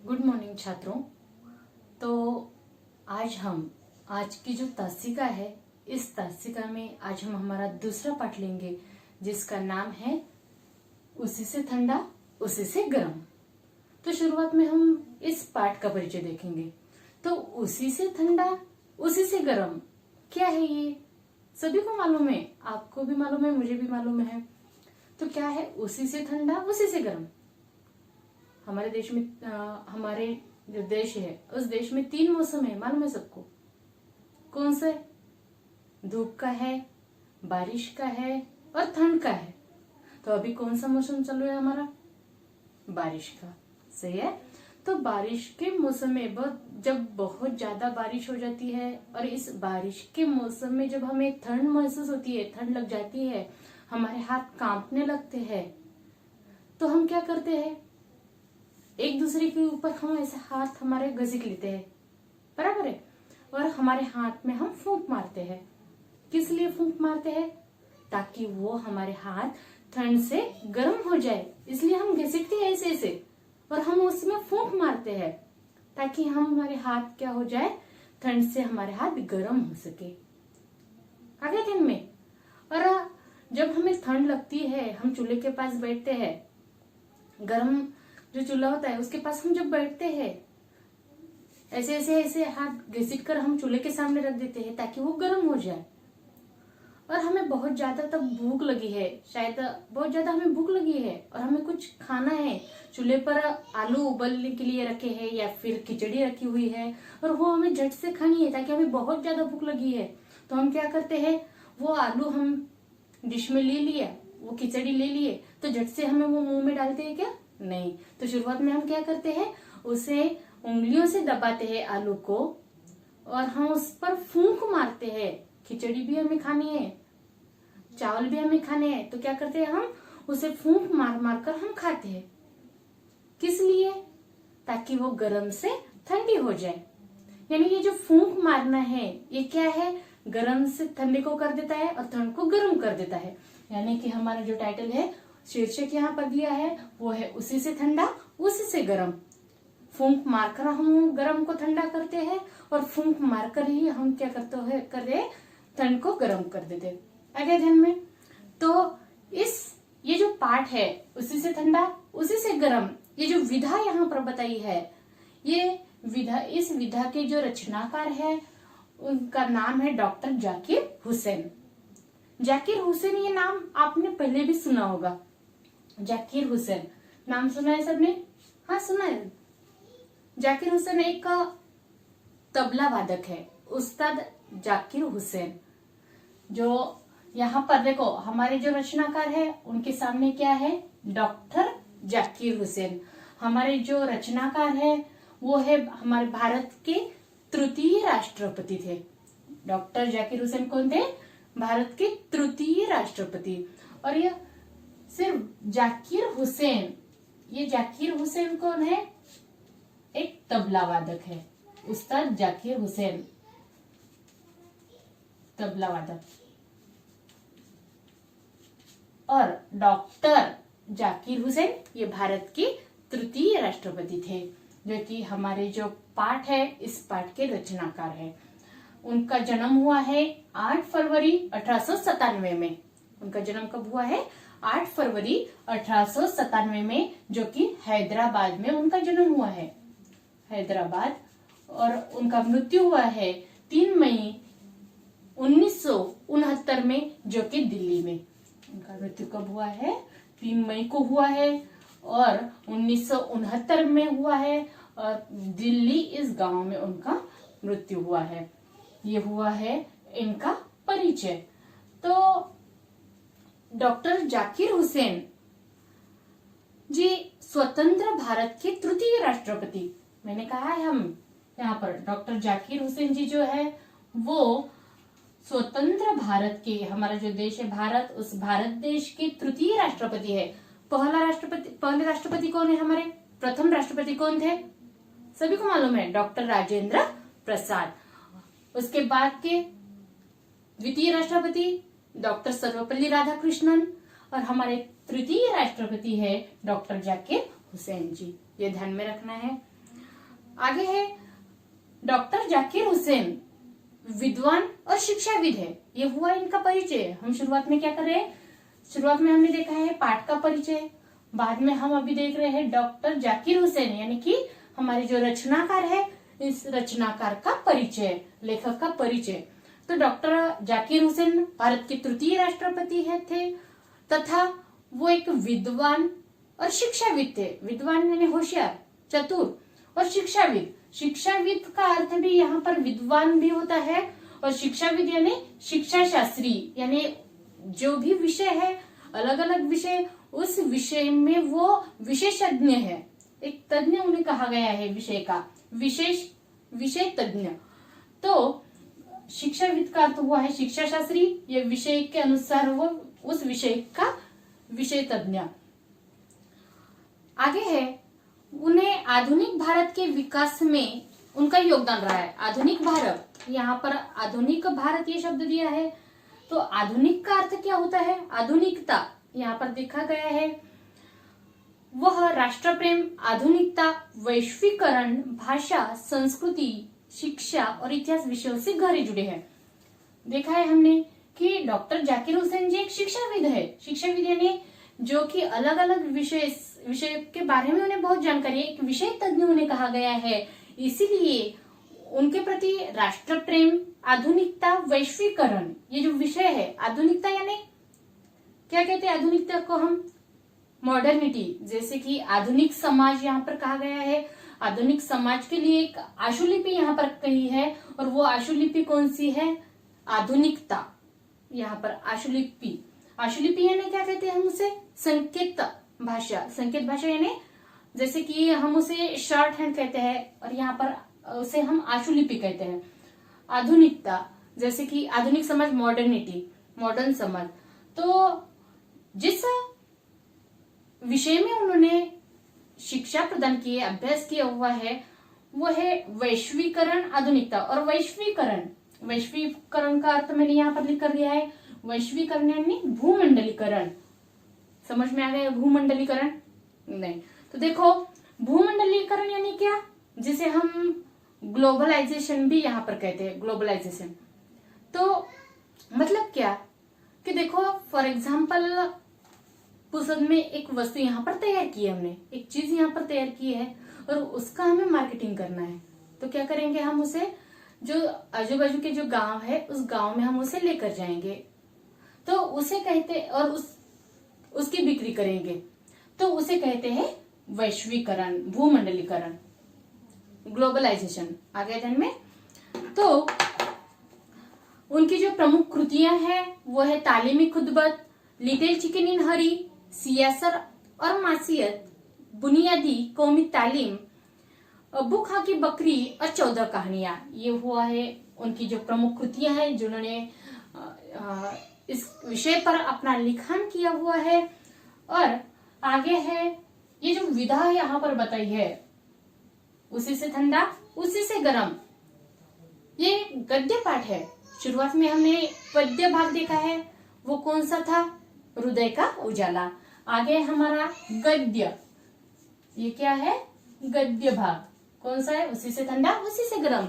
Good morning छात्रों। तो आज की जो तासिका है, इस तासिका में आज हम हमारा दूसरा पाठ लेंगे जिसका नाम है उसी से ठंडा उसी से गर्म। तो शुरुआत में हम इस पाठ का परिचय देखेंगे। तो उसी से ठंडा उसी से गर्म क्या है, ये सभी को मालूम है, आपको भी मालूम है, मुझे भी मालूम है। तो क्या है उसी से ठंडा उसी से गर्म? हमारे देश में हमारे जो देश है उस देश में 3 मौसम है, मालूम है सबको। कौन से? धूप का है, बारिश का है और ठंड का है। तो अभी कौन सा मौसम चल रहा है हमारा? बारिश का। सही है। तो बारिश के मौसम में जब बहुत ज्यादा बारिश हो जाती है और इस बारिश के मौसम में जब हमें ठंड महसूस होती है, ठंड लग जाती है, हमारे हाथ कांपने लगते हैं, तो हम क्या करते हैं? एक दूसरे के ऊपर हम ऐसे हाथ हमारे घसीट लेते हैं, बराबर है, और हमारे हाथ में हम फूंक मारते हैं। किस लिए फूंक मारते हैं? ताकि वो हमारे हाथ ठंड से गर्म हो जाए, इसलिए हम घसीटते हैं ऐसे ऐसे और हम उसमें फूंक मारते हैं ताकि हमारे हाथ क्या हो जाए, ठंड से हमारे हाथ गर्म हो सके। आगे दिन में और जब हमें ठंड लगती है, हम चूल्हे के पास बैठते हैं, गर्म जो चूल्हा होता है उसके पास हम जब बैठते हैं, ऐसे ऐसे ऐसे हाथ घसीट कर हम चूल्हे के सामने रख देते हैं ताकि वो गर्म हो जाए। और हमें बहुत ज्यादा तब भूख लगी है, शायद बहुत ज्यादा हमें भूख लगी है और हमें कुछ खाना है, चूल्हे पर आलू उबलने के लिए रखे हैं या फिर खिचड़ी रखी हुई है और वो हमें झट से खानी है ताकि हमें बहुत ज्यादा भूख लगी है। तो हम क्या करते हैं, वो आलू हम डिश में ले लिया, वो खिचड़ी ले लिए, तो झट से हमें वो मुंह में डालते हैं क्या? नहीं। तो शुरुआत में हम क्या करते हैं, उसे उंगलियों से दबाते हैं आलू को और हम उस पर फूंक मारते हैं। खिचड़ी भी हमें खानी है, चावल भी हमें खाने हैं, तो क्या करते हैं, हम उसे फूंक मार मार कर हम खाते हैं। किस लिए? ताकि वो गर्म से ठंडी हो जाए। यानी ये जो फूंक मारना है ये क्या है, गर्म से ठंडी को कर देता है और ठंड को गर्म कर देता है। यानी कि हमारा जो टाइटल है, शीर्षक यहाँ पर दिया है, वो है उसी से ठंडा उसी से गर्म। फूंक मारकर हम गर्म को ठंडा करते हैं और फूंक मारकर ही हम क्या करते ठंड को गर्म कर देते। आगे ध्यान में। तो ये जो पाठ है उसी से ठंडा उसी से गर्म, ये जो विधा यहाँ पर बताई है, ये विधा, इस विधा के जो रचनाकार है उनका नाम है डॉक्टर जाकिर हुसैन। जाकिर हुसैन, ये नाम आपने पहले भी सुना होगा। जाकिर हुसैन नाम सुना है सबने? हाँ सुना है। जाकिर हुसैन एक तबला वादक है, उस्ताद जाकिर हुसैन। जो यहाँ पर देखो हमारे जो रचनाकार है उनके सामने क्या है, डॉक्टर जाकिर हुसैन। हमारे जो रचनाकार है वो है हमारे भारत के तृतीय राष्ट्रपति थे। डॉक्टर जाकिर हुसैन कौन थे? भारत के तृतीय राष्ट्रपति। और ये सिर्फ जाकिर हुसैन, ये जाकिर हुसैन कौन है? एक तबला वादक है, उस्ताद जाकिर हुसैन तबला वादक। और डॉक्टर जाकिर हुसैन ये भारत के तृतीय राष्ट्रपति थे, जो कि हमारे जो पाठ है इस पाठ के रचनाकार है। उनका जन्म हुआ है 8 फरवरी 1897 में। उनका जन्म कब हुआ है? 8 फरवरी 1897 में, जो कि हैदराबाद में उनका जन्म हुआ है, हैदराबाद। और उनका मृत्यु हुआ है 3 मई 1969 में, जो कि दिल्ली में। उनका मृत्यु कब हुआ है? 3 मई को हुआ है और 1969 में हुआ है और दिल्ली इस गांव में उनका मृत्यु हुआ है। ये हुआ है इनका परिचय। तो डॉक्टर जाकिर हुसैन जी स्वतंत्र भारत के तृतीय राष्ट्रपति, मैंने कहा है हम यहाँ पर डॉक्टर जाकिर हुसैन जी जो है वो स्वतंत्र भारत के, हमारा जो देश है भारत, उस भारत देश के तृतीय राष्ट्रपति है। पहले राष्ट्रपति कौन है हमारे? प्रथम राष्ट्रपति कौन थे? सभी को मालूम है, डॉक्टर राजेंद्र प्रसाद। उसके बाद के द्वितीय राष्ट्रपति डॉक्टर सर्वपल्ली राधाकृष्णन और हमारे तृतीय राष्ट्रपति है डॉक्टर जाकिर हुसैन जी। ये ध्यान में रखना है। आगे है डॉक्टर जाकिर हुसैन, विद्वान और शिक्षाविद है। ये हुआ इनका परिचय। हम शुरुआत में क्या कर रहे हैं, शुरुआत में हमने देखा है पाठ का परिचय, बाद में हम अभी देख रहे हैं डॉक्टर जाकिर हुसैन यानी कि हमारे जो रचनाकार है, इस रचनाकार का परिचय, लेखक का परिचय। तो डॉक्टर जाकिर हुसैन भारत के तृतीय राष्ट्रपति थे तथा वो एक विद्वान और शिक्षाविद थे। विद्वान यानी होशियार, चतुर, और शिक्षाविद, शिक्षाविद का अर्थ भी यहाँ पर विद्वान भी होता है, और शिक्षाविद यानी शिक्षा शास्त्री, यानी जो भी विषय है, अलग अलग विषय, उस विषय में वो विशेषज्ञ है, एक तज्ञ उन्हें कहा गया है, विषय का विषय तज्ञ। तो शिक्षाविद का अर्थ हुआ है शिक्षा शास्त्री, ये विषय के अनुसार वो उस विषय का विषय तज्ञ। आगे है उन्हें आधुनिक भारत के विकास में उनका योगदान रहा है। आधुनिक भारत, यहाँ पर आधुनिक भारत ये शब्द दिया है, तो आधुनिक का अर्थ क्या होता है, आधुनिकता, यहाँ पर देखा गया है। वह राष्ट्र प्रेम, आधुनिकता, वैश्वीकरण, भाषा, संस्कृति, शिक्षा और इतिहास विषयों से गहरे जुड़े हैं। देखा है हमने कि डॉक्टर जाकिर हुसैन जी एक शिक्षाविद है। शिक्षाविद यानी जो कि अलग अलग विषय के बारे में उन्हें बहुत जानकारी है, एक विषय तज्ञ उन्हें कहा गया है। इसीलिए उनके प्रति राष्ट्र प्रेम, आधुनिकता, वैश्वीकरण, ये जो विषय है, आधुनिकता यानी क्या कहते हैं आधुनिकता को हम, मॉडर्निटी, जैसे कि आधुनिक समाज यहाँ पर कहा गया है। आधुनिक समाज के लिए एक आशुलिपि यहाँ पर कही है, और वो आशुलिपि कौन सी है, आधुनिकता। यहाँ पर आशुलिपि, आशुलिपि यानी क्या कहते हैं हम उसे, संकेत भाषा। संकेत भाषा यानी जैसे कि हम उसे शॉर्ट हैंड कहते हैं, और यहाँ पर उसे हम आशुलिपि कहते हैं। आधुनिकता जैसे कि आधुनिक समाज, मॉडर्निटी, मॉडर्न समाज। तो जिस विषय में उन्होंने शिक्षा प्रदान की है, अभ्यास किया हुआ है, वो है वैश्वीकरण, आधुनिकता। और वैश्वीकरण का अर्थ मैंने यहाँ पर लिख कर दिया है, वैश्वीकरण यानी भूमंडलीकरण। समझ में आ गया भूमंडलीकरण? नहीं तो देखो, भूमंडलीकरण यानी क्या, जिसे हम ग्लोबलाइजेशन भी यहाँ पर कहते हैं, ग्लोबलाइजेशन। तो मतलब क्या कि देखो, फॉर एग्जाम्पल पुस्तक में एक वस्तु यहाँ पर तैयार की है, हमने एक चीज यहाँ पर तैयार की है, और उसका हमें मार्केटिंग करना है। तो क्या करेंगे, हम उसे जो आजू बाजू के जो गांव है, उस गांव में हम उसे लेकर जाएंगे, तो उसे कहते, और उसकी बिक्री करेंगे, तो उसे कहते हैं वैश्वीकरण, भूमंडलीकरण, ग्लोबलाइजेशन। आ गया ध्यान में? तो उनकी जो प्रमुख कृतियां हैं वो है तालीमी खुतबत, लिटिल चिकन इन हरी, सियासर और मासियत, बुनियादी कौमी तालीम, अब्बू खां की बकरी और 14 कहानियां। ये हुआ है उनकी जो प्रमुख कृतियां हैं, जिन्होंने इस विषय पर अपना लिखन किया हुआ है। और आगे है ये जो विधा यहाँ पर बताई है, उसी से ठंडा उसी से गर्म, ये गद्य पाठ है। शुरुआत में हमने पद्य भाग देखा है, वो कौन सा था, हृदय का उजाला। आगे हमारा गद्य, ये क्या है, गद्य भाग कौन सा है, उसी से ठंडा उसी से गर्म।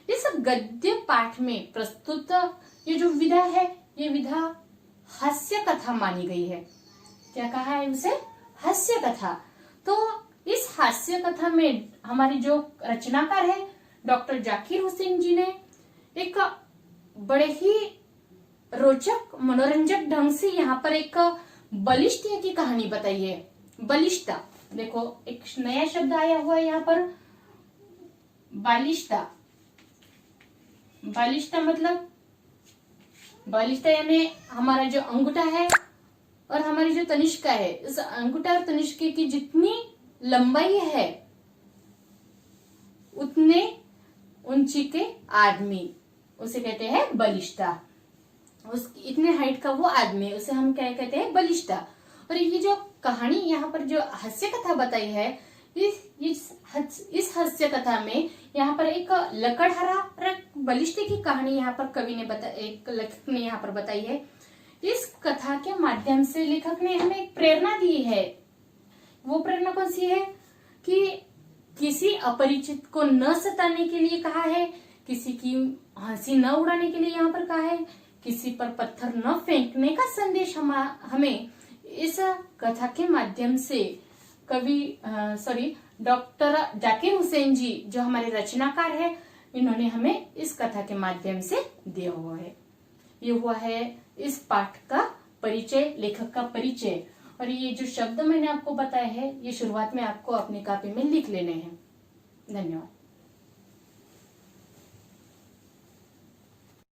इस गद्य पाठ में प्रस्तुत ये जो विधा है, ये विधा हास्य कथा मानी गई है। क्या कहा है उसे, हास्य कथा। तो इस हास्य कथा में हमारी जो रचनाकार है डॉक्टर जाकिर हुसैन जी ने एक बड़े ही रोचक मनोरंजक ढंग से यहाँ पर एक बलिष्ठता की कहानी बताई है। बलिष्ठता, देखो एक नया शब्द आया हुआ है यहाँ पर, बालिष्ठता। बालिष्ठता मतलब, बालिष्ठता यानी हमारा जो अंगूठा है और हमारी जो तनिष्का है, इस अंगूठा और तनिष्का की जितनी लंबाई है उतने ऊंची के आदमी, उसे कहते हैं बलिष्ठता। उस इतने हाइट का वो आदमी, उसे हम क्या कहते हैं, बलिष्ठता। और ये जो कहानी यहाँ पर जो हास्य कथा बताई है, इस हास्य कथा में यहाँ पर एक लकड़हारा और एक बलिष्ठ की कहानी यहाँ पर कवि ने एक लेखक ने यहाँ पर बताई है। इस कथा के माध्यम से लेखक ने हमें एक प्रेरणा दी है। वो प्रेरणा कौन सी है कि किसी अपरिचित को न सताने के लिए कहा है, किसी की हंसी न उड़ाने के लिए यहाँ पर कहा है, किसी पर पत्थर न फेंकने का संदेश हमें इस कथा के माध्यम से डॉक्टर जाकिर हुसैन जी जो हमारे रचनाकार है, इन्होंने हमें इस कथा के माध्यम से दिया हुआ है। ये हुआ है इस पाठ का परिचय, लेखक का परिचय। और ये जो शब्द मैंने आपको बताए हैं, ये शुरुआत में आपको अपनी कॉपी में लिख लेने हैं। धन्यवाद।